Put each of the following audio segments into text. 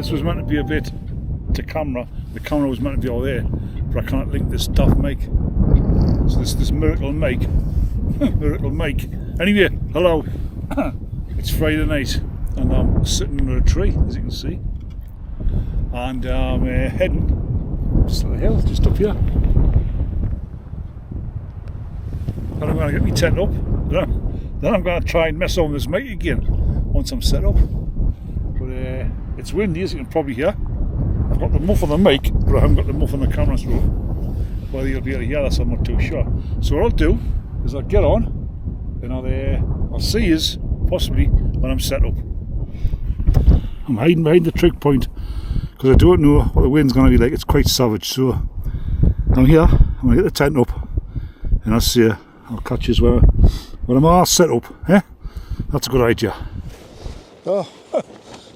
this was meant to be a bit to camera. The camera was meant to be all there, but I can't link this daft mic. So this miracle mic. Miracle mic. Anyway, hello. It's Friday night and I'm sitting under a tree, as you can see. And I'm heading just up the hill, just up here. And I'm going to get my tent up. Then I'm going to try and mess on this mic again once I'm set up. But it's windy, as you can probably hear. I've got the muff on the mic, but I haven't got the muff on the camera, so whether you'll be able to hear this, I'm not too sure. So what I'll do is I'll get on and I'll see you possibly when I'm set up. I'm hiding behind the trig point because I don't know what the wind's going to be like. It's quite savage, so I'm here. I'm going to get the tent up and I'll catch you when I'm all set up. Eh? That's a good idea. Oh,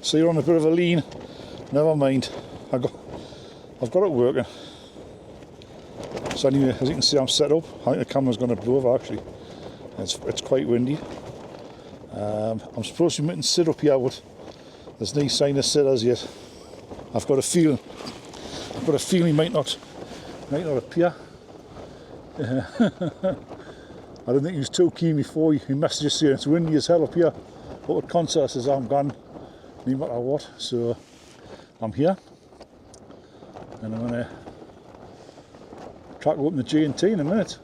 so you're on a bit of a lean. Never mind. I've got it working. So anyway, as you can see, I'm set up. I think the camera's going to blow over actually. It's quite windy. I'm supposed to be meant to sit up here, but there's no sign of sitters yet. I've got a feeling he might not appear. I don't think he was too keen before he messaged us saying it's windy as hell up here. But at concert says I'm gone, no matter what. So I'm here, and I'm gonna try to open the G&T in a minute.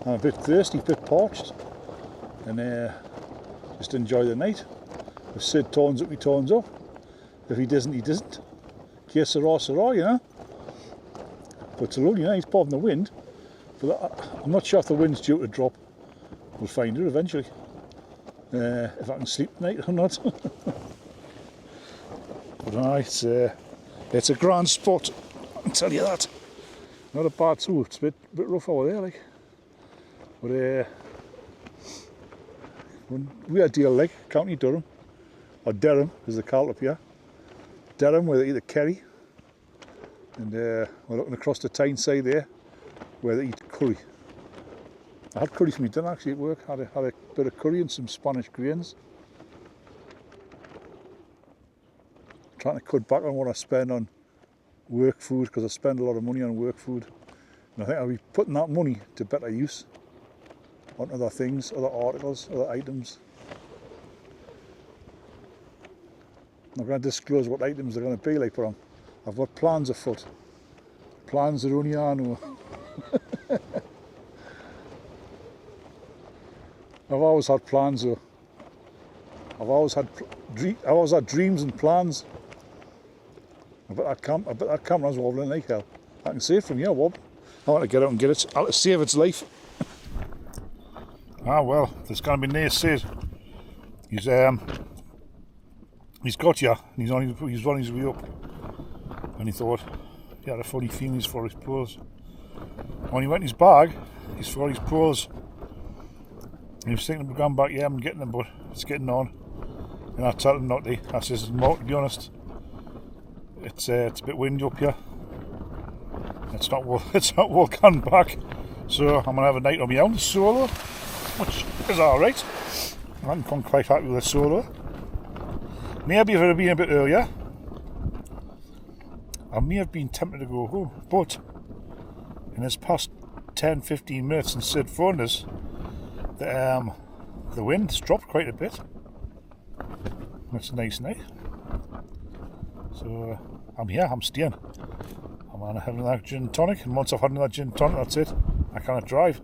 I'm a bit thirsty, a bit parched, and just enjoy the night. If Sid turns up, he turns up. If he doesn't, he doesn't. Que sera, sera, you know. But it's a lovely night, apart from the wind. But I'm not sure if the wind's due to drop. We'll find it eventually. If I can sleep tonight or not. But it's a grand spot, I'll tell you that. Not a bad too. It's a bit rough over there, like. But Weardale Lake, County Durham, or Durham, as they call it up here. Durham, where they eat the curry, and we're looking across the Tyneside there, where they eat curry. I had curry for me dinner actually at work. Had a bit of curry and some Spanish grains. Trying to cut back on what I spend on work food, because I spend a lot of money on work food, and I think I'll be putting that money to better use on other things, other articles, other items. I'm not going to disclose what items they're going to be like, but I've got plans afoot. Plans that only I know. I've always had plans though. I've always had dreams and plans. I bet that camera's wobbling like hell. I can see it from here, wobbling. I want to get out and get it. I'll save its life. Ah well, there's going to be no Sid. He's got you. He's on his way up, and he thought he had a funny feelings for his pearls. When he went in his bag, he's forgot his pearls. He was thinking of going back, yeah, I'm getting them, but it's getting on. And I tell him not to. I says, to be honest, it's a bit windy up here. It's not worth coming back. So I'm gonna have a night on my own solo, which is alright. I haven't come quite happy with the solo. Maybe if it had been a bit earlier, I may have been tempted to go home, but in this past 10-15 minutes since Sid phoned us, the wind's dropped quite a bit. It's a nice night. So I'm here, I'm staying. I'm going to have another gin and tonic, and once I've had another gin and tonic, that's it. I can't drive.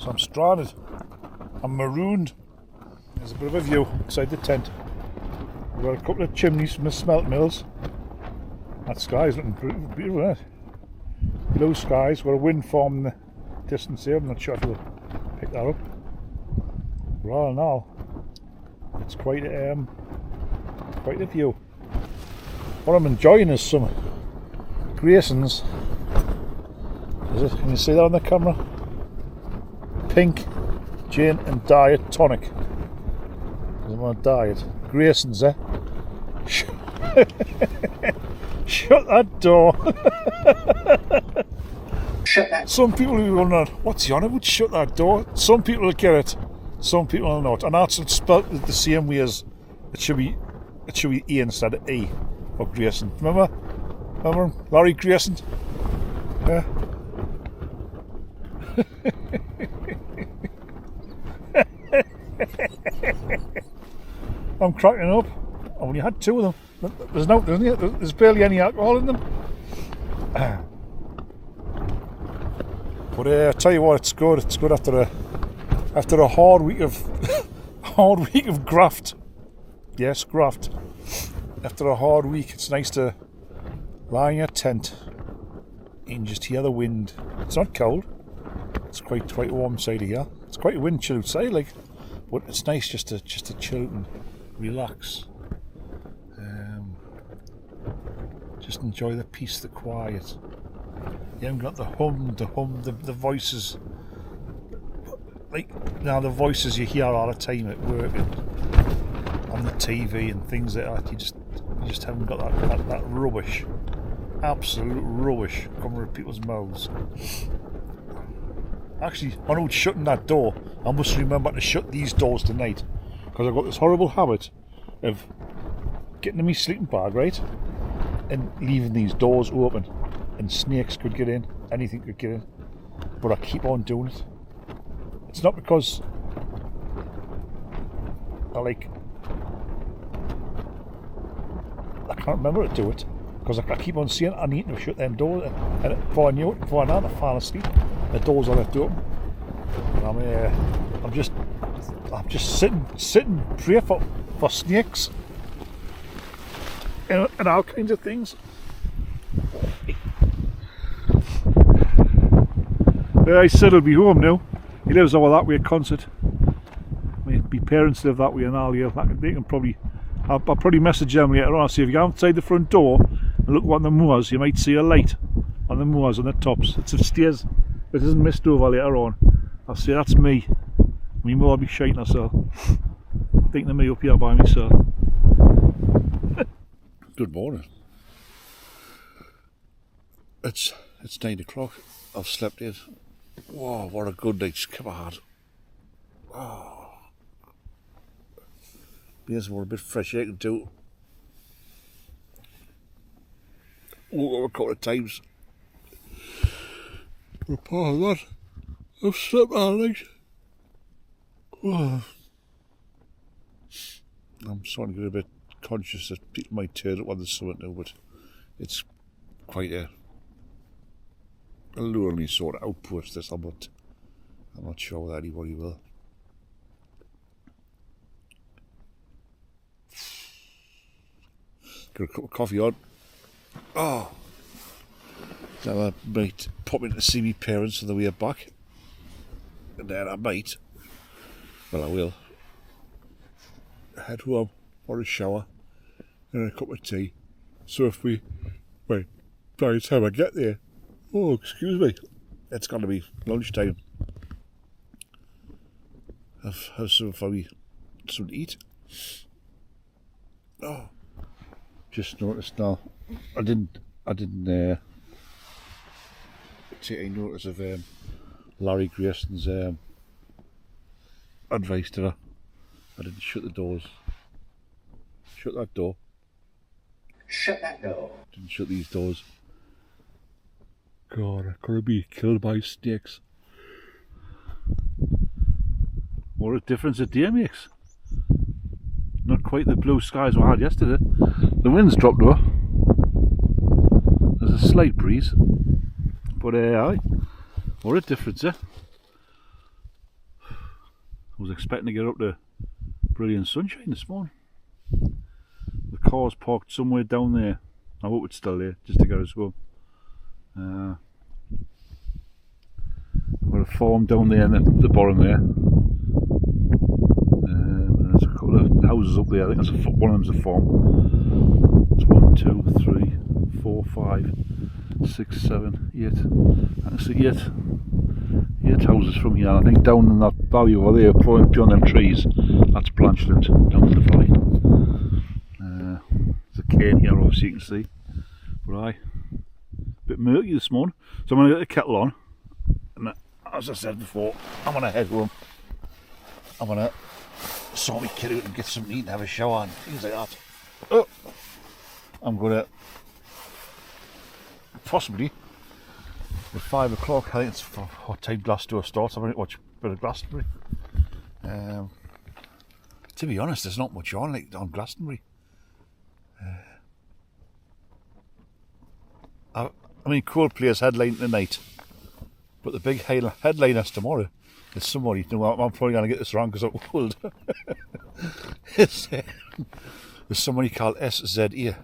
So I'm stranded. I'm marooned. There's a bit of a view inside the tent. We've got a couple of chimneys from the smelt mills. That sky's looking beautiful, isn't it? Blue skies, got a wind farm in the distance here. I'm not sure if you'll pick that up. But all in all, it's quite a view. What I'm enjoying is some Grayson's. Can you see that on the camera? Pink gin and diet tonic. Because I'm on a diet. Grayson's, eh? Shut that door. Shut that. Some people will be wondering, what's he on about? Shut that door. Some people will get it, some people will not. And that's spelled the same way as it should be E instead of E. Or Grayson. Remember him? Larry Grayson? Yeah. I'm cracking up. I only had 2 of them. There's barely any alcohol in them. But I tell you what, it's good. It's good after a hard week of graft. Yes, graft. After a hard week, it's nice to lie in your tent and just hear the wind. It's not cold. It's quite warm side of here. It's quite a wind chill outside, like, but it's nice just to chill and relax. Just enjoy the peace, the quiet. You haven't got the voices. Like now, the voices you hear all the time at work and on the TV and things like that. You just haven't got that rubbish, absolute rubbish coming out of people's mouths. Actually, when I was shutting that door, I must remember to shut these doors tonight, because I've got this horrible habit of getting in my sleeping bag, right, and leaving these doors open, and snakes could get in, anything could get in, but I keep on doing it. It's not because I can't remember to do it, because I keep on saying I need to shut them doors, and before I knew it, before I know, I fall asleep, the doors are left open. And I'm just sitting pray for snakes and all kinds of things. I said he'll be home now. He lives over that way at Concert. My parents live that way in Allier. They can probably, I'll probably message them later on. See if you go outside the front door and look on the moors, you might see a light on the moors on the tops. It's upstairs. If it isn't missed over later on, I'll say that's me. Me mother will be shiting herself, thinking of me up here by myself. Good morning. It's 9 o'clock. I've slept in. Whoa, what a good night's sleep I had. Oh. Being more a bit fresh air too. Woke up a couple of times. But apart from that, I've slept all night. Oh. I'm starting to get a bit conscious that people might turn up on the summit now, but it's quite a lonely sort of outpost this. I'm not sure that anybody will. Got a cup of coffee on. Oh, now I might pop in to see my parents on the way back, and then I might, well I will, head home for a shower and a cup of tea. So if by the time I get there, oh excuse me, it's going to be lunchtime. Have something for me, something to eat. Oh, just noticed now. I didn't take any notice of Larry Grayson's advice to her. I didn't shut the doors. Shut that door. Shut that door. Didn't shut these doors. God, I could be killed by snakes. What a difference a day makes. Not quite the blue skies we had yesterday. The wind's dropped though. There's a slight breeze. But aye, what a difference, eh? I was expecting to get up to brilliant sunshine this morning. The car's parked somewhere down there. I hope it's still there, just to get us home. Got a farm down there in the bottom there. There's a couple of houses up there. I think there's one of them's a farm. It's 1, 2, 3, 4, 5, 6, 7, 8. I can see eight houses from here. I think down in that valley over there, beyond them trees, that's Blanchland, down in the valley. There's a cane here, obviously you can see. But aye, a bit murky this morning. So I'm going to get the kettle on, and as I said before, I'm going to head home. I'm going to sort my kid out and get some meat and have a shower and things like that. Oh, I'm going to possibly at 5 o'clock, I think it's for what time Glasgow starts. I'm going to watch a bit of Glastonbury. To be honest, there's not much on like on Glastonbury. I mean, Coldplay's headline tonight, but the big headliners tomorrow is somebody. No, I'm probably going to get this wrong because I'm old. There's somebody called SZE.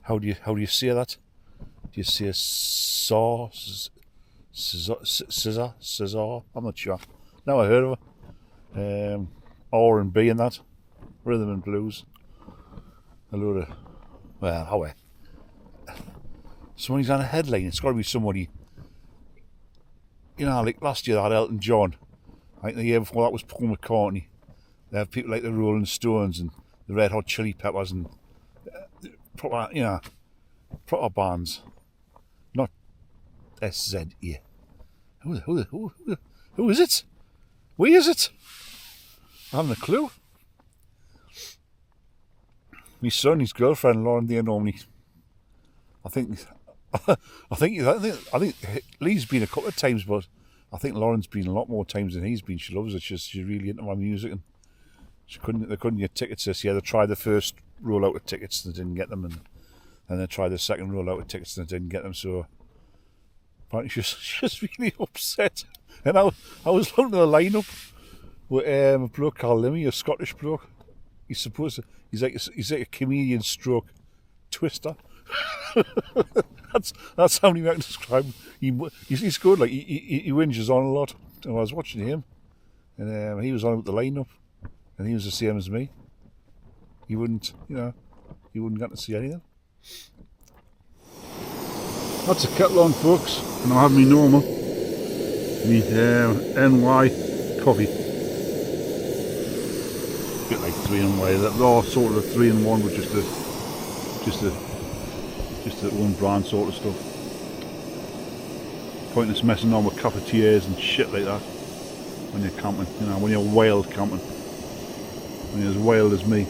How do you say that? Do you say Scissor? I'm not sure. Now I heard of her. R&B and that, rhythm and blues. A load of, well, how somebody's on a headline. It's got to be somebody. You know, like last year I had Elton John. I think the year before that was Paul McCartney. They have people like the Rolling Stones and the Red Hot Chili Peppers and proper, you know, proper bands. Not SZE. Who is it? Where is it? I haven't a clue. My son, his girlfriend, Lauren, they normally. I think Lee's been a couple of times, but I think Lauren's been a lot more times than he's been. She loves it. She's really into my music, and they couldn't get tickets this year. They tried the first rollout of tickets and they didn't get them, and they tried the second rollout of tickets and they didn't get them. So apparently she's really upset. And I was looking at the lineup with a bloke called Limmy, a Scottish bloke. He's like a comedian stroke twister. that's how many I can describe him. He's good. Like he whinges on a lot. And I was watching him, and he was on with the lineup, and he was the same as me. He wouldn't get to see anything. That's a kettle on, folks, and I'll have me normal, me NY coffee. A bit like 3-in-1. They're all sort of a 3-in-1, but just the one brand sort of stuff. Pointless messing on with cafetiers and shit like that when you're camping, you know, when you're wild camping. When you're as wild as me.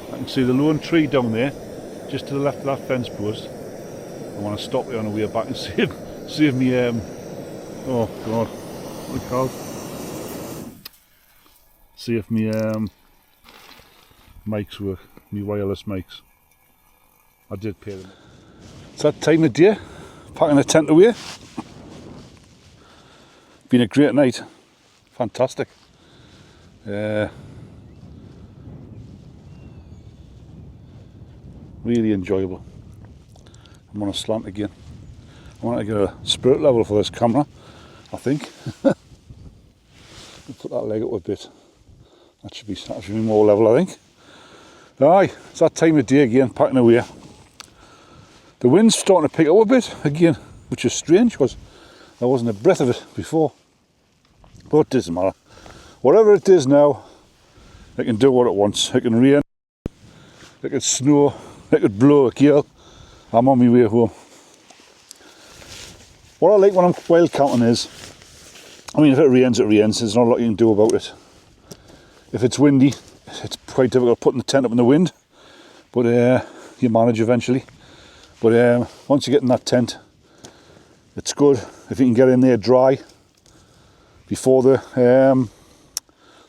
I can see the lone tree down there, just to the left of that fence post. I want to stop there on the way back and save me, oh God, what are it called? See if me mics work, me wireless mics. I did pay them. It's that time of day, packing the tent away. Been a great night, fantastic. Really enjoyable. I'm on a slant again. I want to get a spirit level for this camera, I think. Put that leg up a bit. That should be more level, I think. Aye, it's that time of day again, packing away. The wind's starting to pick up a bit again, which is strange because there wasn't a breath of it before. But it doesn't matter. Whatever it is now, it can do what it wants. It can rain, it can snow, it could blow a gale. I'm on my way home. What I like when I'm wild camping is, I mean, if it rains, it rains. There's not a lot you can do about it. If it's windy, it's quite difficult putting the tent up in the wind, but you manage eventually. But once you get in that tent, it's good if you can get in there dry before the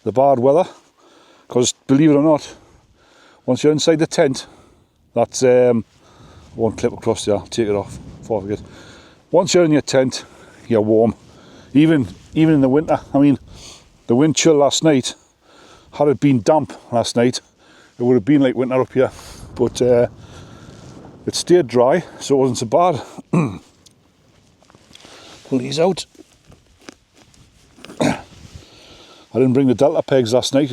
bad weather. Because believe it or not, once you're inside the tent, that's one clip across there. I'll take it off before I forget. Once you're in your tent, you're warm. Even in the winter. I mean, the wind chill last night. Had it been damp last night, it would have been like winter up here. But it stayed dry, so it wasn't so bad. Pull these out. I didn't bring the Delta pegs last night,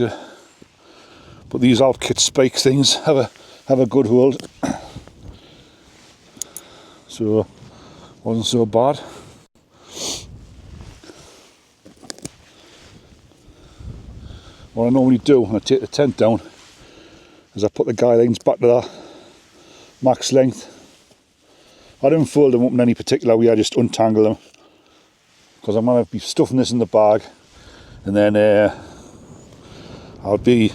but these Altkit spike things have a good hold. So wasn't so bad. What I normally do when I take the tent down is I put the guy lines back to that max length. I don't fold them up in any particular way, I just untangle them because I'm going to be stuffing this in the bag, and then I'll be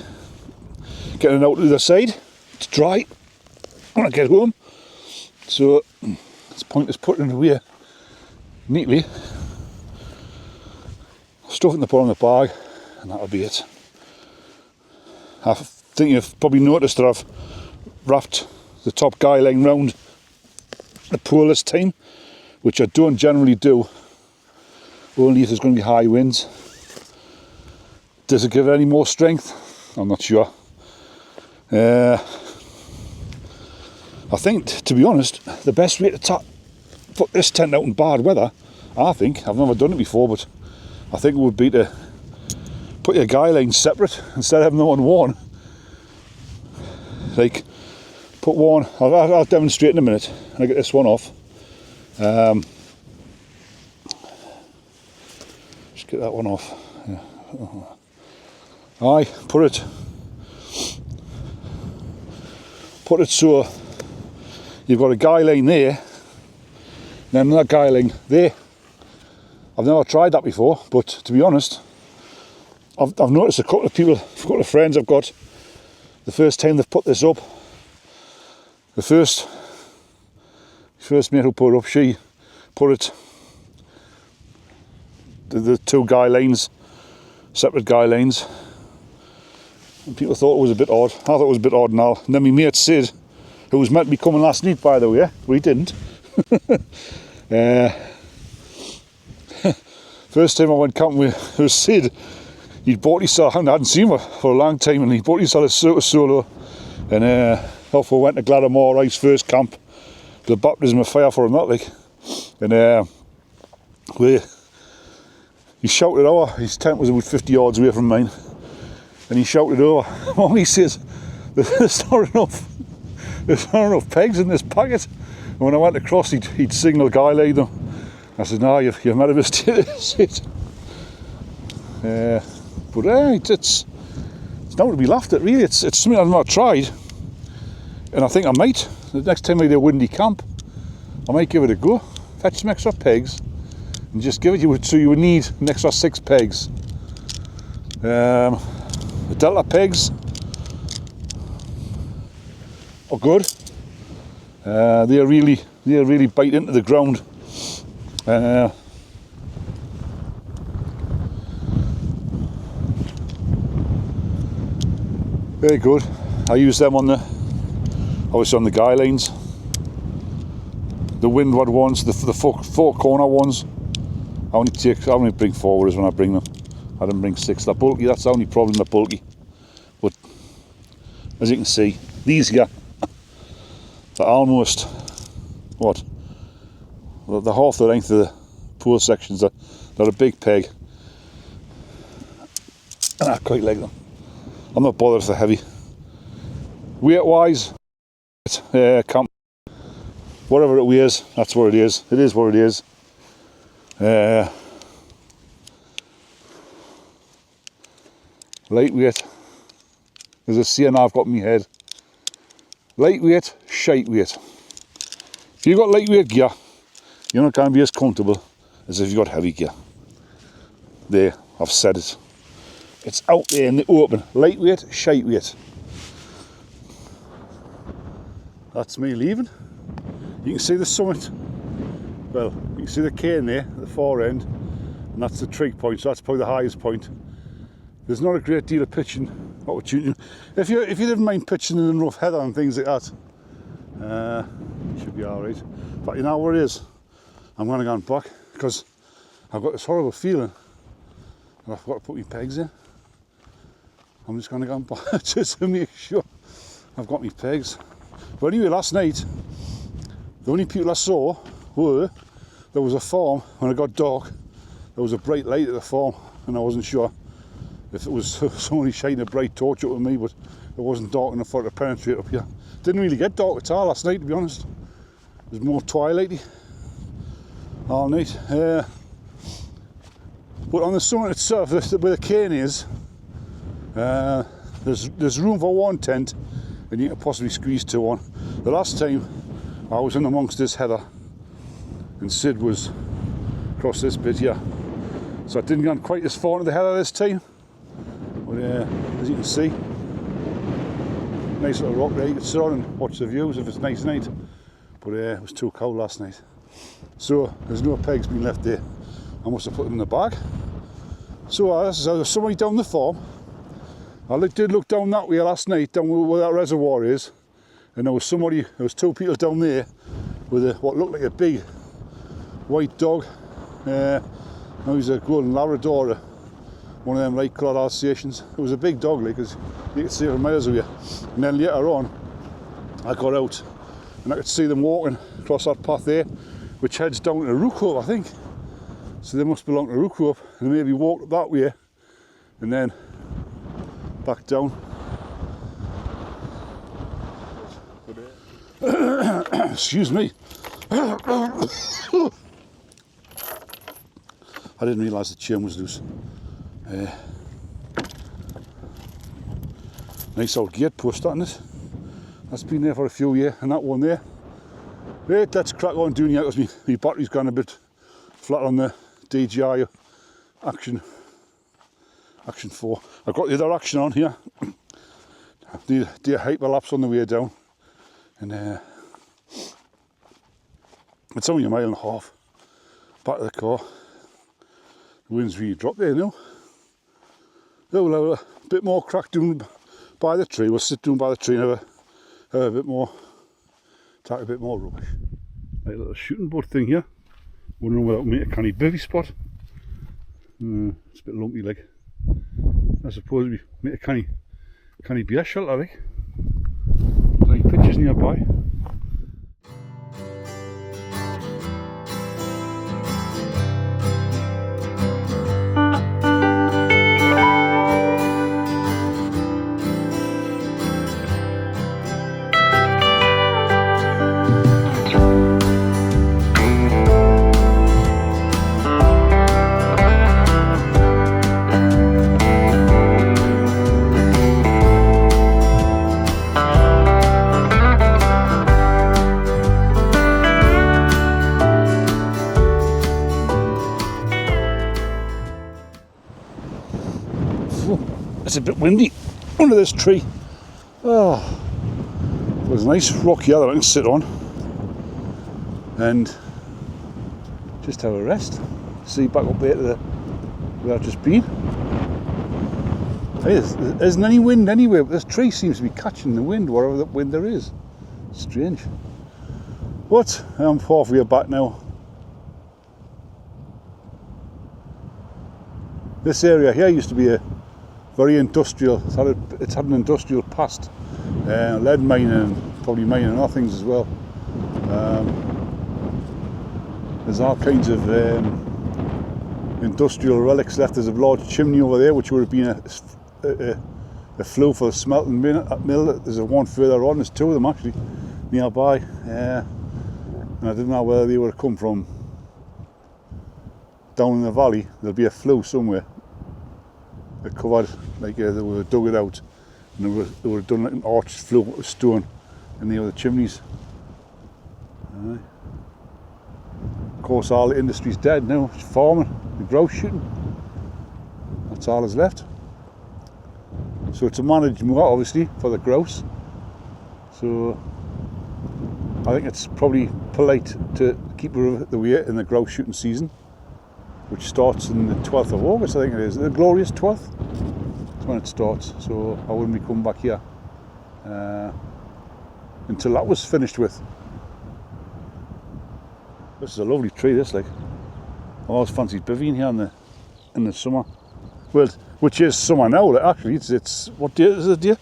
getting it out to the other side to dry when I get home. So it's pointless putting it away neatly. Stuff it in the bottom of the bag, and that'll be it. I think you've probably noticed that I've wrapped the top guy line round the pole this time, which I don't generally do, only if there's going to be high winds. Does it give it any more strength? I'm not sure. I think, to be honest, the best way to put this tent out in bad weather, I think, I've never done it before, but I think it would be to put your guy line separate instead of having them on one. Like, put one, I'll demonstrate in a minute, and I get this one off. Just get that one off. Yeah. Aye, put it so you've got a guy line there, then another guy line there. I've never tried that before, but to be honest, I've noticed a couple of friends I've got, the first time they've put this up, the first mate who put it up, she put it, the two guy lines, separate guy lines, and people thought it was a bit odd. I thought it was a bit odd now. And then my mate Sid, who was meant to be coming last night, by the way, but he didn't. First time I went camping with Sid, he'd bought himself, I hadn't seen him for a long time, and he bought himself a Weardale Solo, and off we went to Gladamore Ice first camp, the baptism of fire for him, that like, and he shouted over, his tent was about 50 yards away from mine, and he shouted over, Mom, he says, there's not enough pegs in this packet. And when I went across, he'd signal guy laid them. I said, no, you've made a mistake. It's not to be laughed at, really. It's something I've not tried, and I think I might. The next time I do a windy camp, I might give it a go. Fetch some extra pegs and just give it. So you would need an extra 6 pegs. The Delta pegs are good. They really bite into the ground. Very good. I use them obviously on the guy lines, the windward ones, the four corner ones. I only bring forwarders when I bring them. I didn't bring 6. They're bulky. That's the only problem. They're bulky. But as you can see, these here, they're almost they're half the length of the pole sections. They're a big peg, and I quite like them. I'm not bothered if they're heavy. Weight wise, camp, whatever it weighs, that's what it is. It is what it is. Lightweight. There's a saying I've got in my head. Lightweight, shite weight. If you've got lightweight gear, you're not going to be as comfortable as if you've got heavy gear. There, I've said it. It's out there in the open. Lightweight, shite weight. That's me leaving. You can see the summit. Well, you can see the cane there at the far end, and that's the trig point, so that's probably the highest point. There's not a great deal of pitching opportunity. If you didn't mind pitching in rough heather and things like that, it should be alright. But you know what it is? I'm going to go back because I've got this horrible feeling that I've got to put my pegs in. I'm just going to go back just to make sure I've got my pegs. But anyway, last night, the only people I saw were, there was a farm, when it got dark, there was a bright light at the farm, and I wasn't sure if it was somebody shining a bright torch up at me, but it wasn't dark enough for it to penetrate up here. Didn't really get dark at all last night, to be honest. It was more twilighty all night. But on the summit itself, where the cane is, there's room for one tent, and you can possibly squeeze 2 on. The last time I was in amongst this heather, and Sid was across this bit here, so I didn't get quite as far into the heather this time. But as you can see, nice little rock there. You can sit on and watch the views if it's a nice night. But it was too cold last night. So there's no pegs being left there. I must have put them in the bag. So there's somebody down the farm. I did look down that way last night, down where that reservoir is, and there was two people down there with what looked like a big white dog. Now he's a golden Labrador, one of them light coloured Alsatians. It was a big dog, like, because you could see it from miles away. And then later on, I got out and I could see them walking across that path there, which heads down to Rookhope, I think. So they must belong to Rookhope, and maybe walked that way and then back down. Excuse me. I didn't realise the chain was loose. Nice old gate post, that, isn't it? That's been there for a few years, and that one there. Right, let's crack on doing it, because my battery's gone a bit flat on the DJI Action 4. I've got the other Action on here. Do a hyperlapse on the way down, and it's only a mile and a half back to the car. The wind's really dropped there now. So we'll have a bit more crack down by the tree. We'll sit down by the tree and have a bit more, take a bit more rubbish. Like a little shooting board thing here. Wondering whether it'll make a canny bivvy spot. It's a bit lumpy, like. I suppose we make a canny beer shelter, I think. Any pictures nearby? It's a bit windy under this tree. Oh, there's a nice rock here that I can sit on and just have a rest. See back up there to where I've just been. Hey, there isn't any wind anywhere, but this tree seems to be catching the wind, whatever that wind there is. Strange. But I'm halfway back now. This area here used to be a very industrial. It's had an industrial past, lead mining and probably mining other things as well. There's all kinds of industrial relics left. There's a large chimney over there, which would have been a flue for the smelting mill. There's one further on. There's two of them actually nearby, and I didn't know whether they would have come from down in the valley. There'll be a flue somewhere. They covered, like they would have dug it out, and they would have done like an arched flue with stone in the other chimneys. Of course, all the industry's dead now. It's farming, the grouse shooting. That's all that's left. So it's a managed moor, obviously, for the grouse. So I think it's probably polite to keep the weight in the grouse shooting season, which starts on the 12th of August, I think it is. The glorious 12th. That's when it starts. So I wouldn't be coming back here until that was finished with. This is a lovely tree, this, like. I always fancied bivvying here in the summer. Well, which is summer now, like, actually. It's what day is it, dear?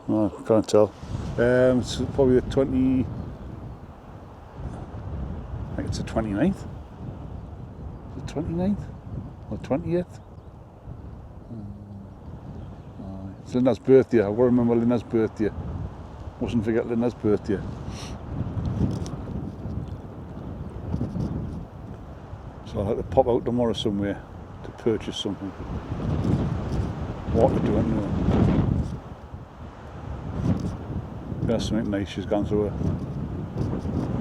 Oh, I can't tell. It's probably the 20... I think it's the 29th. The 29th? Or 20th? It's Linda's birthday. I will remember Linda's birthday. Mustn't forget Linda's birthday. So I'll have to pop out tomorrow somewhere to purchase something. What to do, I don't know. There's something nice she's gone through.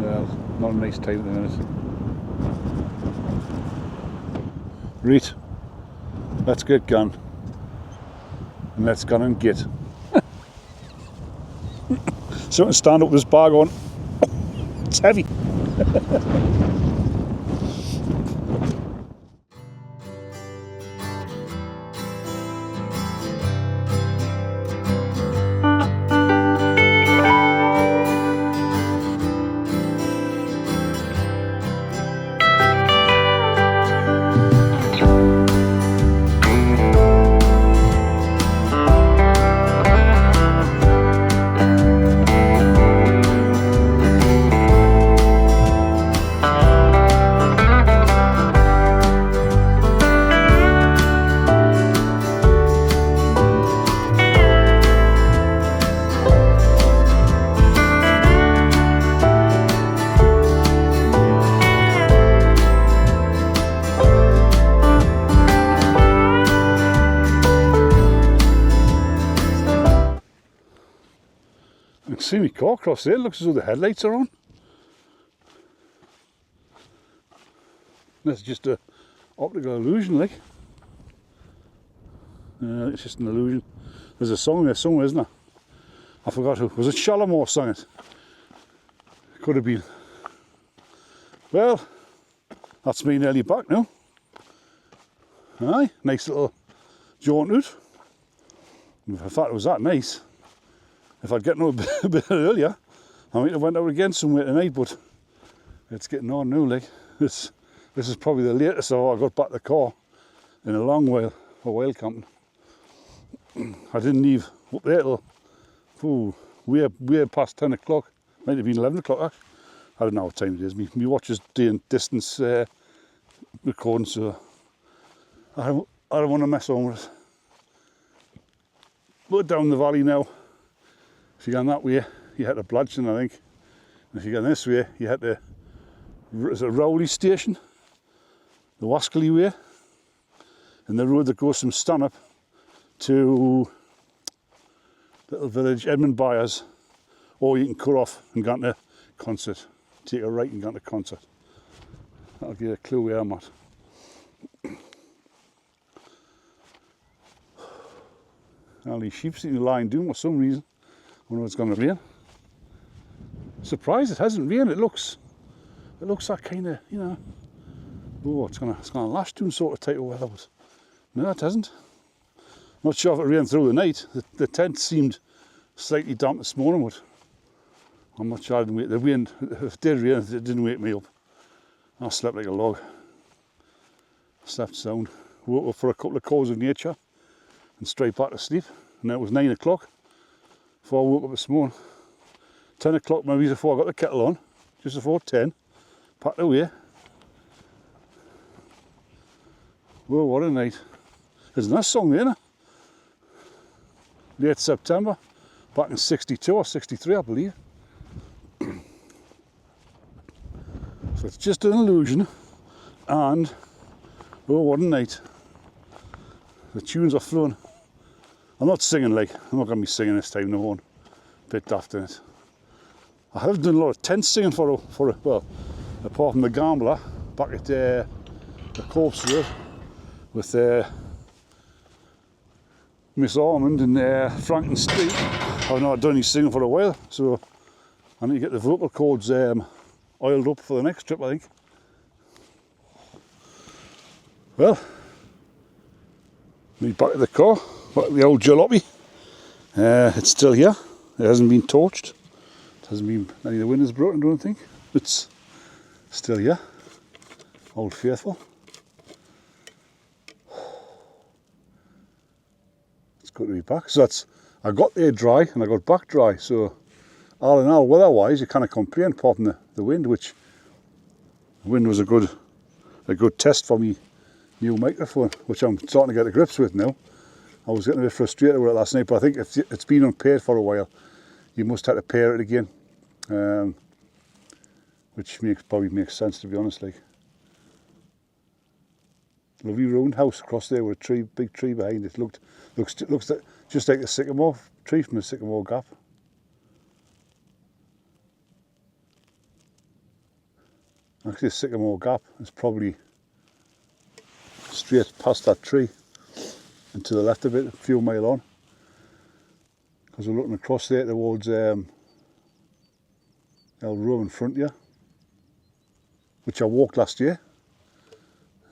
Yeah, not a nice time at the minute. Right, let's get gone. And let's go and get. So I can stand up with this bag on. It's heavy. I can see my car across there. It looks as though the headlights are on. That's just a optical illusion, like. It's just an illusion. There's a song there somewhere, isn't there? I forgot who. Was it Shalimar sang it? Could have been. Well, that's me nearly back now. Aye, nice little jaunt out. If I thought it was that nice, if I'd gotten up a bit earlier, I might have went out again somewhere tonight, but it's getting on now, like. This is probably the latest I got back the car in a long while for wild camping. I didn't leave up there till way past 10 o'clock. Might have been 11 o'clock actually. I don't know what time it is. My watch is doing distance recording, so I don't want to mess on with it. But down the valley now, if you're going that way, you head to Bladson, I think. And if you're going this way, you head to Rowley Station, the Wascally way, and the road that goes from Stanhope to little village Edmund Byers, or you can cut off and go into Concert. Take a right and go into Concert. That'll give you a clue where I'm at. All these sheep sitting lying down for some reason. I wonder if it's going to rain. Surprised it hasn't rained. It looks like kind of, you know, oh, it's gonna lash down sort of type of weather, but no, it hasn't. Not sure if it rained through the night. The tent seemed slightly damp this morning, but I'm not sure. The wind, if it did rain, it didn't wake me up. I slept like a log. Slept sound. Woke up for a couple of calls of nature and straight back to sleep. And then it was 9 o'clock before I woke up this morning. 10 o'clock maybe before I got the kettle on, just before 10. Packed away. Whoa, what a night. There's a nice song there, late September, back in 62 or 63 I believe. So it's just an illusion, and oh, what a night. The tunes are flowing. I'm not singing, like, I'm not going to be singing this time, no one. Bit daft in it. I have done a lot of tent singing for well, apart from the Gambler, back at the Corpse Road with Miss Ormond and Frank and Steve. I've not done any singing for a while, so I need to get the vocal cords oiled up for the next trip, I think. Well, me back at the car, back at the old jalopy. It's still here. It hasn't been torched. It hasn't been, any of the windows broken, I don't think. It's still here. Old faithful. It's good to be back. So I got there dry and I got back dry. So all in all, weather-wise, you can't complain apart from the wind, which the wind was a good test for me new microphone, which I'm starting to get to grips with now. I was getting a bit frustrated with it last night, but I think it's been unpaired for a while. You must have to pair it again, which probably makes sense, to be honest. Like, lovely roundhouse across there with a big tree behind it. Looks just like a sycamore tree from the Sycamore Gap. Actually, the Sycamore Gap is probably straight past that tree and to the left of it, a few miles on. Because we're looking across there towards El Roman Frontier, which I walked last year.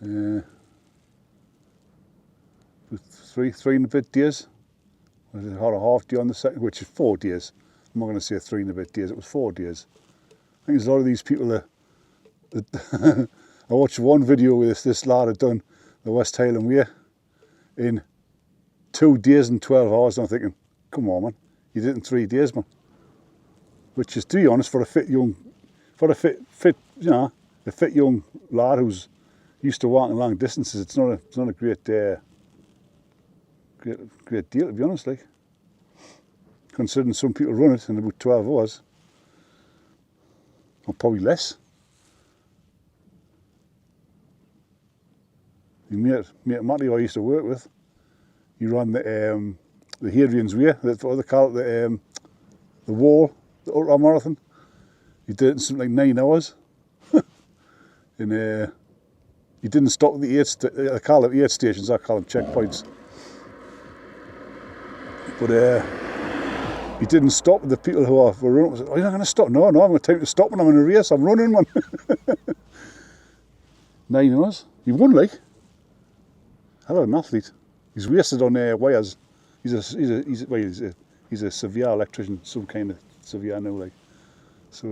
With three and a bit days. I had a half day on the second, which is 4 days. I'm not going to say 3 and a bit days, it was 4 days. I think there's a lot of these people that I watched one video with this lad had done the West Highland Way in 2 days and 12 hours, and I'm thinking, come on man, you did it in 3 days man. Which is, to be honest, for a fit young lad who's used to walking long distances, it's not a great great deal, to be honest, like. Considering some people run it in about 12 hours, or probably less. Your mate Matty I used to work with, he ran the Hadrian's Way, what they call it, the wall, the ultra marathon. He did it in something like 9 hours. And he didn't stop at the I call them 8 stations, I call them checkpoints. But he didn't stop with the people who were running. I said, oh, you're not going to stop? No, I'm going to take to stop when I'm in a race. I'm running, man. 9 hours. He won, like. Hello, an athlete. He's wasted on wires. He's a severe electrician, some kind of severe now, like. So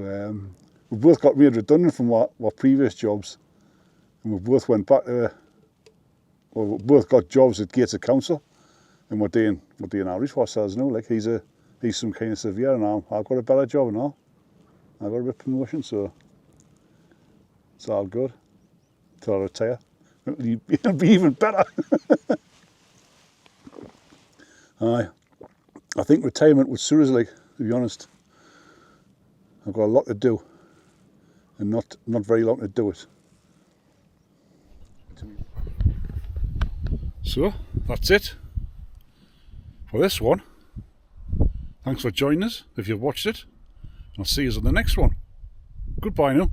we both got made redundant from our previous jobs, and we both went back to. Well, we both got jobs at Gates of Council, and we're doing outreach for ourselves now. Like he's some kind of severe, and I've got a better job now. I've got a bit of promotion, so it's all good. Till I retire, it'll be even better. I think retirement would suit us, like, to be honest. I've got a lot to do, and not very long to do it. So that's it for this one. Thanks for joining us if you've watched it. I'll see you on the next one. Goodbye now.